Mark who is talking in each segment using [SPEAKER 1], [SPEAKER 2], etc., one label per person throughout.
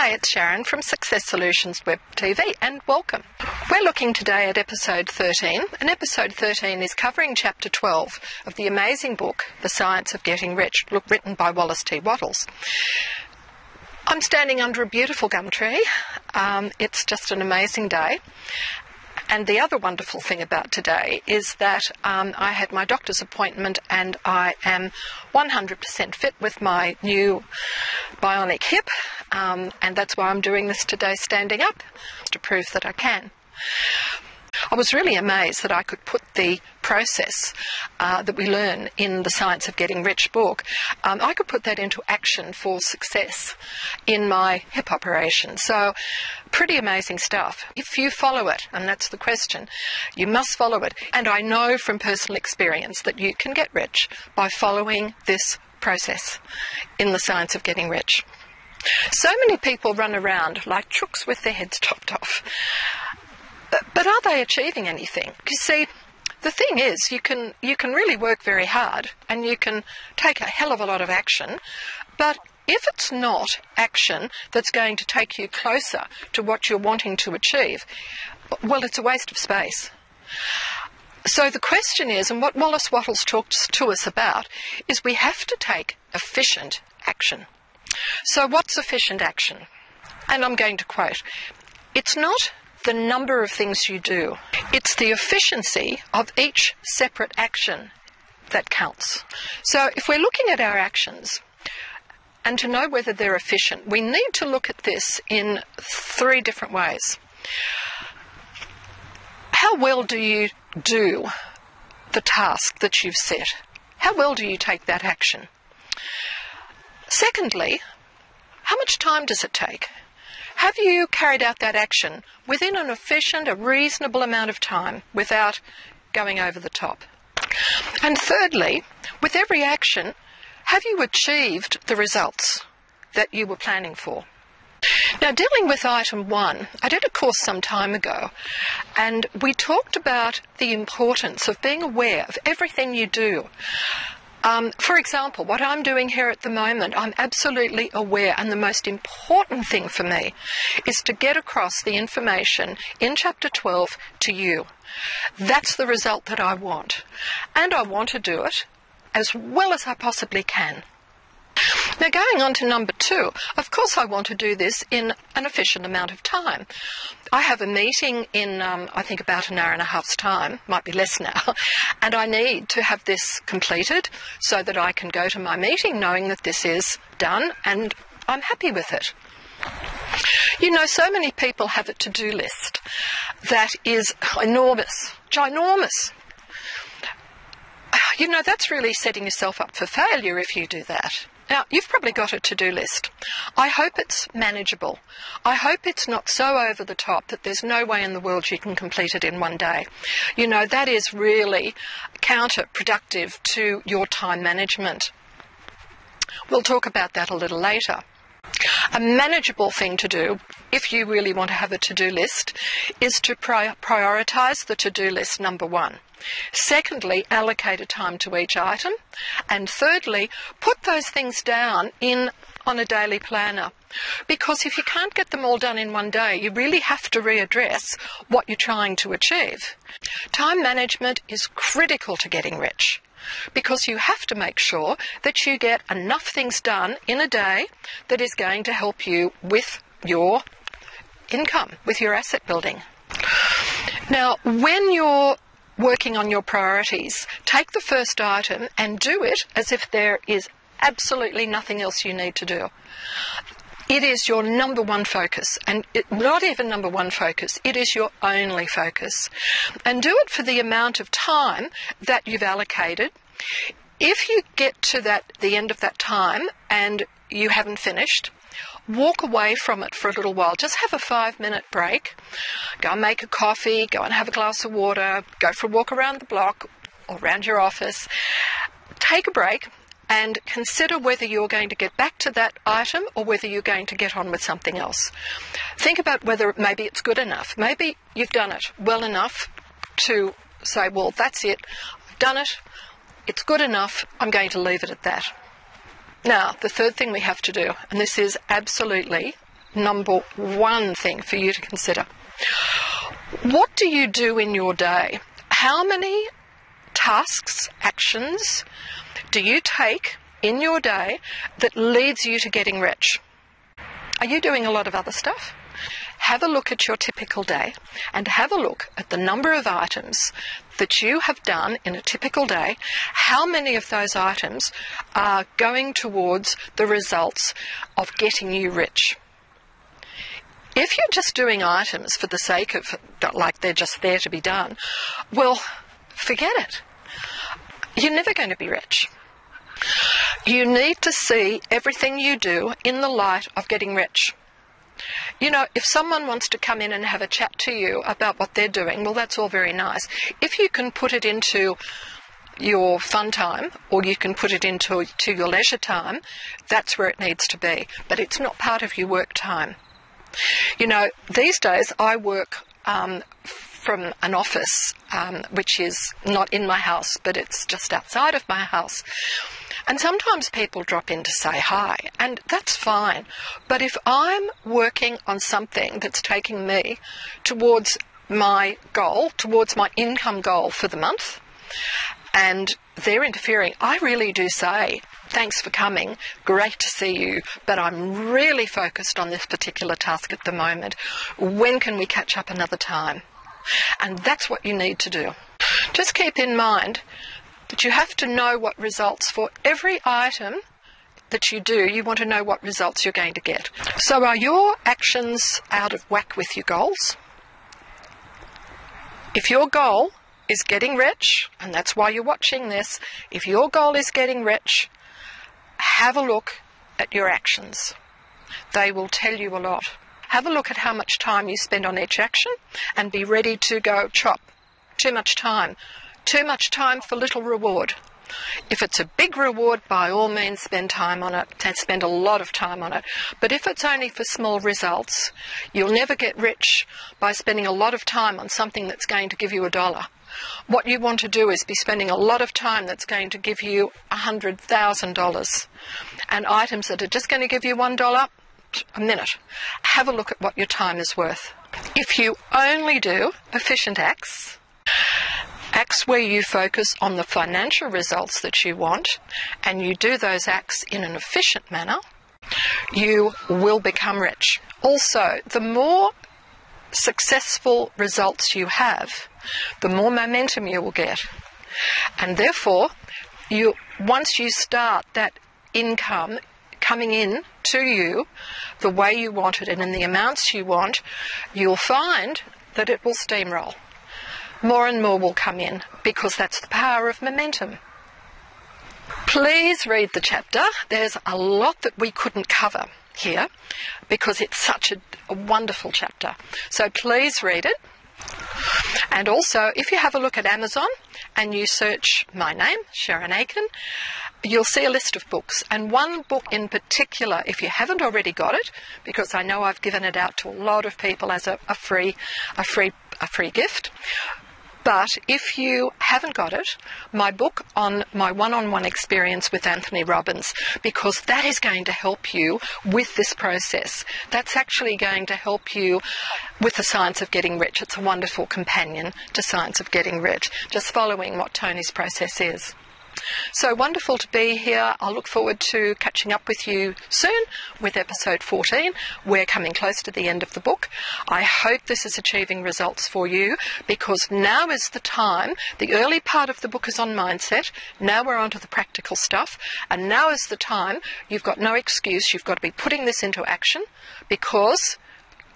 [SPEAKER 1] Hi, it's Sharyn from Success Solutions Web TV, and welcome. We're looking today at episode 13, and episode 13 is covering chapter 12 of the amazing book, The Science of Getting Rich, written by Wallace T. Wattles. I'm standing under a beautiful gum tree. It's just an amazing day. And the other wonderful thing about today is that I had my doctor's appointment and I am 100% fit with my new bionic hip, and that's why I'm doing this today standing up, to prove that I can. I was really amazed that I could put the process that we learn in The Science of Getting Rich book, I could put that into action for success in my hip operation. So, pretty amazing stuff. If you follow it, and that's the question, you must follow it. And I know from personal experience that you can get rich by following this process in The Science of Getting Rich. So many people run around like chooks with their heads chopped off. But are they achieving anything? You see, the thing is, you can really work very hard and you can take a hell of a lot of action, but if it's not action that's going to take you closer to what you're wanting to achieve, well, it's a waste of space. So the question is, and what Wallace Wattles talks to us about, is we have to take efficient action. So what's efficient action? And I'm going to quote, "It's not the number of things you do. It's the efficiency of each separate action that counts." So if we're looking at our actions, and to know whether they're efficient, we need to look at this in three different ways. How well do you do the task that you've set? How well do you take that action? Secondly, how much time does it take? Have you carried out that action within an efficient, a reasonable amount of time without going over the top? And thirdly, with every action, have you achieved the results that you were planning for? Now, dealing with item 1, I did a course some time ago, and we talked about the importance of being aware of everything you do. For example, what I'm doing here at the moment, I'm absolutely aware, and the most important thing for me is to get across the information in Chapter 12 to you. That's the result that I want, and I want to do it as well as I possibly can. Now, going on to number 2, of course I want to do this in an efficient amount of time. I have a meeting in, I think, about an hour and a half's time, might be less now, and I need to have this completed so that I can go to my meeting knowing that this is done and I'm happy with it. You know, so many people have a to-do list that is enormous, ginormous. You know, that's really setting yourself up for failure if you do that. Now, you've probably got a to-do list. I hope it's manageable. I hope it's not so over the top that there's no way in the world you can complete it in one day. You know, that is really counterproductive to your time management. We'll talk about that a little later. A manageable thing to do, if you really want to have a to-do list, is to prioritise the to-do list, number 1. Secondly, allocate a time to each item. And thirdly, put those things down on a daily planner. Because if you can't get them all done in one day, you really have to readdress what you're trying to achieve. Time management is critical to getting rich, because you have to make sure that you get enough things done in a day that is going to help you with your income, with your asset building. Now, when you're working on your priorities, take the first item and do it as if there is absolutely nothing else you need to do. It is your number 1 focus, and not even number 1 focus, it is your only focus. And do it for the amount of time that you've allocated. If you get to the end of that time and you haven't finished, walk away from it for a little while. Just have a 5-minute break. Go and make a coffee, go and have a glass of water, go for a walk around the block or around your office. Take a break and consider whether you're going to get back to that item or whether you're going to get on with something else. Think about whether maybe it's good enough. Maybe you've done it well enough to say, well, that's it. I've done it. It's good enough. I'm going to leave it at that. Now, the third thing we have to do, and this is absolutely number one thing for you to consider. What do you do in your day? How many tasks, actions do you take in your day that leads you to getting rich? Are you doing a lot of other stuff? Have a look at your typical day and have a look at the number of items that you have done in a typical day. How many of those items are going towards the results of getting you rich? If you're just doing items for the sake of, like they're just there to be done, well, forget it. You're never going to be rich. You need to see everything you do in the light of getting rich. You know, if someone wants to come in and have a chat to you about what they're doing, well, that's all very nice. If you can put it into your fun time or you can put it into your leisure time, that's where it needs to be. But it's not part of your work time. You know, these days I work from an office which is not in my house, but it's just outside of my house. And sometimes people drop in to say hi, and that's fine. But if I'm working on something that's taking me towards my goal, towards my income goal for the month, and they're interfering, I really do say, thanks for coming, great to see you, but I'm really focused on this particular task at the moment. When can we catch up another time? And that's what you need to do. Just keep in mind that you have to know what results for every item that you do. You want to know what results you're going to get. So are your actions out of whack with your goals? If your goal is getting rich, and that's why you're watching this, if your goal is getting rich, have a look at your actions. They will tell you a lot. Have a look at how much time you spend on each action and be ready to go chop. Too much time. Too much time for little reward. If it's a big reward, by all means spend time on it, and spend a lot of time on it. But if it's only for small results, you'll never get rich by spending a lot of time on something that's going to give you $1. What you want to do is be spending a lot of time that's going to give you $100,000. And items that are just going to give you $1 a minute. Have a look at what your time is worth. If you only do efficient acts where you focus on the financial results that you want, and you do those acts in an efficient manner, you will become rich. Also, the more successful results you have, the more momentum you will get. And therefore, once you start that income coming in to you the way you want it and in the amounts you want, you'll find that it will steamroll. More and more will come in because that's the power of momentum. Please read the chapter. There's a lot that we couldn't cover here because it's such a wonderful chapter. So please read it. And also, if you have a look at Amazon and you search my name, Sharyn Aiken, you'll see a list of books. And one book in particular, if you haven't already got it, because I know I've given it out to a lot of people as a free gift. But if you haven't got it, my book on my one-on-one experience with Anthony Robbins, because that is going to help you with this process. That's actually going to help you with the Science of Getting Rich. It's a wonderful companion to Science of Getting Rich, just following what Tony's process is. So wonderful to be here. I'll look forward to catching up with you soon with episode 14. We're coming close to the end of the book. I hope this is achieving results for you, because now is the time. The early part of the book is on mindset. Now we're on to the practical stuff. And now is the time. You've got no excuse. You've got to be putting this into action because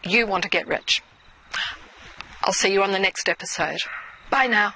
[SPEAKER 1] you want to get rich. I'll see you on the next episode. Bye now.